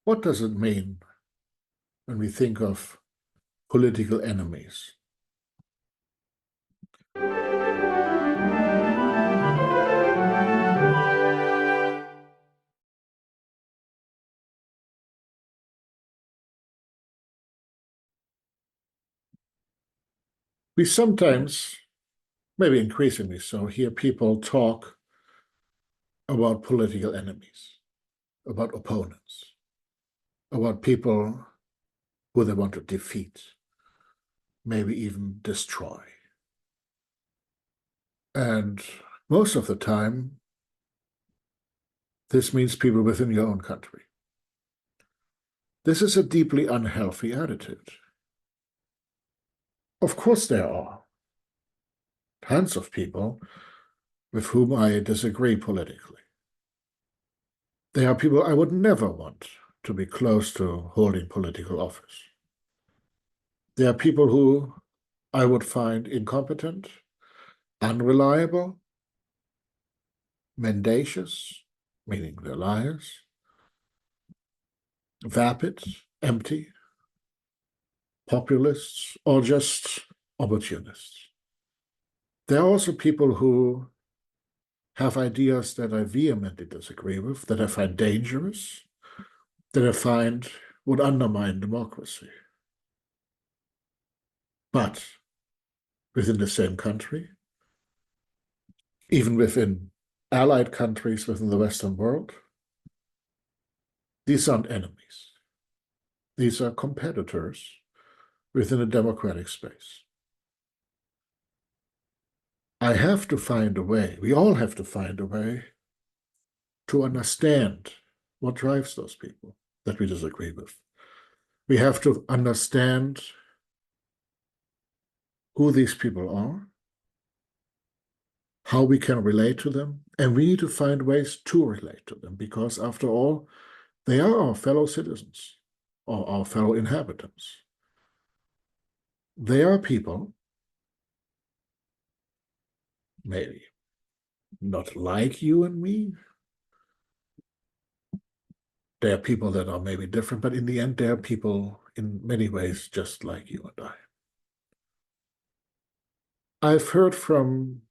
What does it mean when we think of political enemies? We sometimes, maybe increasingly so, hear people talk about political enemies, about opponents, about people who they want to defeat, maybe even destroy. And most of the time, this means people within your own country. This is a deeply unhealthy attitude. Of course, there are tons of people with whom I disagree politically. There are people I would never want to be close to holding political office. There are people who I would find incompetent, unreliable, mendacious, meaning they're liars, vapid, empty, populists, or just opportunists. There are also people who have ideas that I vehemently disagree with, that I find dangerous, that I find would undermine democracy. But within the same country, even within allied countries within the Western world, these aren't enemies. These are competitors within a democratic space. I have to find a way, we all have to find a way to understand what drives those people that we disagree with. We have to understand who these people are, how we can relate to them, and we need to find ways to relate to them because, after all, they are our fellow citizens or our fellow inhabitants. They are people, maybe not like you and me. They are people that are maybe different, but in the end, they are people in many ways just like you and I. I've heard from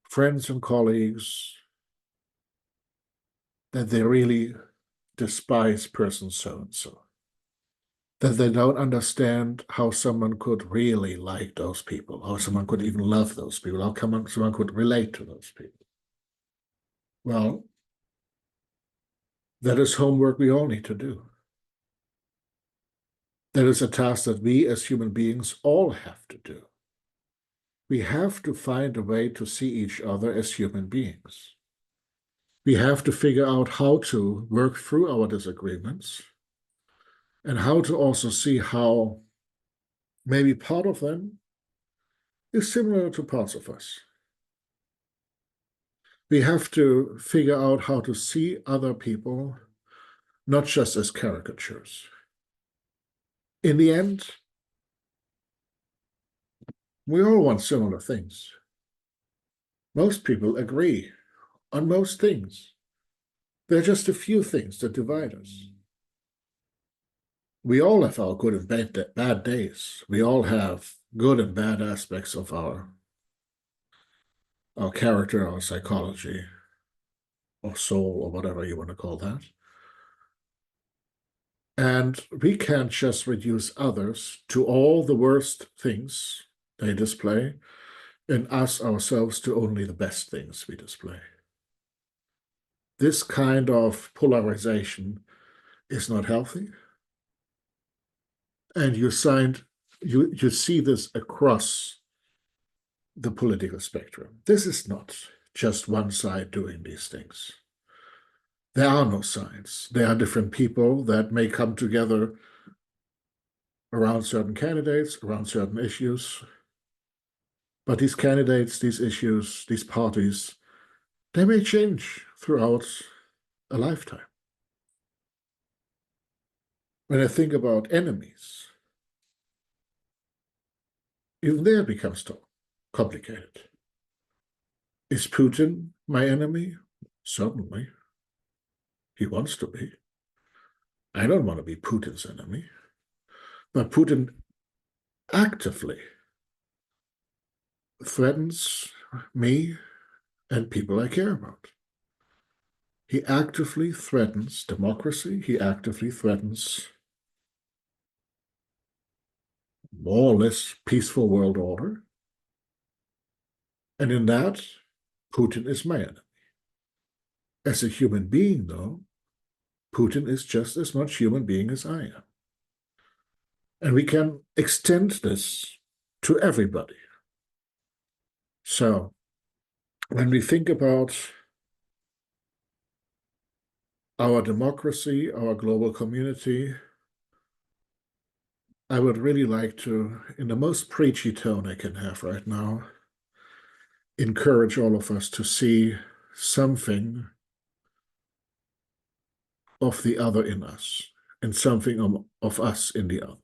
friends and colleagues that they really despise person so-and-so, that they don't understand how someone could really like those people, how someone could even love those people, how someone could relate to those people. Well, that is homework we all need to do. That is a task that we as human beings all have to do. We have to find a way to see each other as human beings. We have to figure out how to work through our disagreements and how to also see how maybe part of them is similar to parts of us. We have to figure out how to see other people not just as caricatures. In the end, we all want similar things. Most people agree on most things. There are just a few things that divide us. We all have our good and bad days. We all have good and bad aspects of our character, our psychology, or soul, or whatever you want to call that. And we can't just reduce others to all the worst things they display and us ourselves to only the best things we display. This kind of polarization is not healthy. And you see this across the political spectrum. This is not just one side doing these things. There are no sides. There are different people that may come together around certain candidates, around certain issues. But these candidates, these issues, these parties, they may change throughout a lifetime. When I think about enemies, even there it becomes complicated. Is Putin my enemy? Certainly. He wants to be. I don't want to be Putin's enemy. But Putin actively threatens me and people I care about. He actively threatens democracy. He actively threatens more or less peaceful world order. And in that, Putin is my enemy. As a human being, though, Putin is just as much human being as I am. And we can extend this to everybody. So when we think about our democracy, our global community, I would really like to, in the most preachy tone I can have right now, encourage all of us to see something of the other in us and something of us in the other,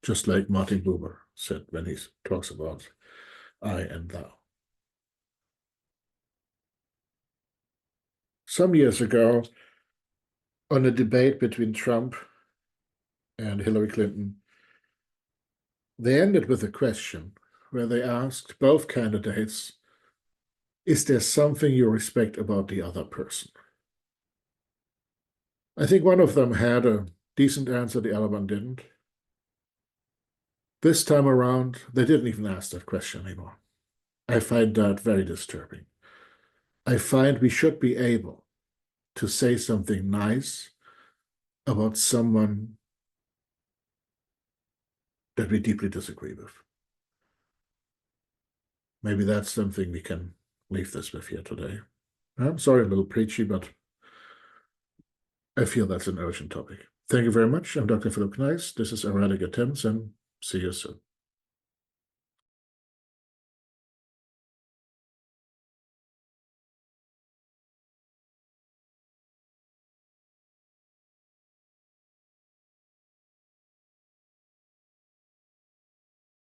just like Martin Buber said when he talks about I and thou. Some years ago, on a debate between Trump and Hillary Clinton, they ended with a question where they asked both candidates, is there something you respect about the other person? I think one of them had a decent answer, the other one didn't. This time around, they didn't even ask that question anymore. I find that very disturbing. I find we should be able to say something nice about someone that we deeply disagree with. Maybe that's something we can leave this with here today. I'm sorry, a little preachy, but I feel that's an urgent topic. Thank you very much. I'm Dr. Philip Kneis. This is Erratic Attempts, and see you soon.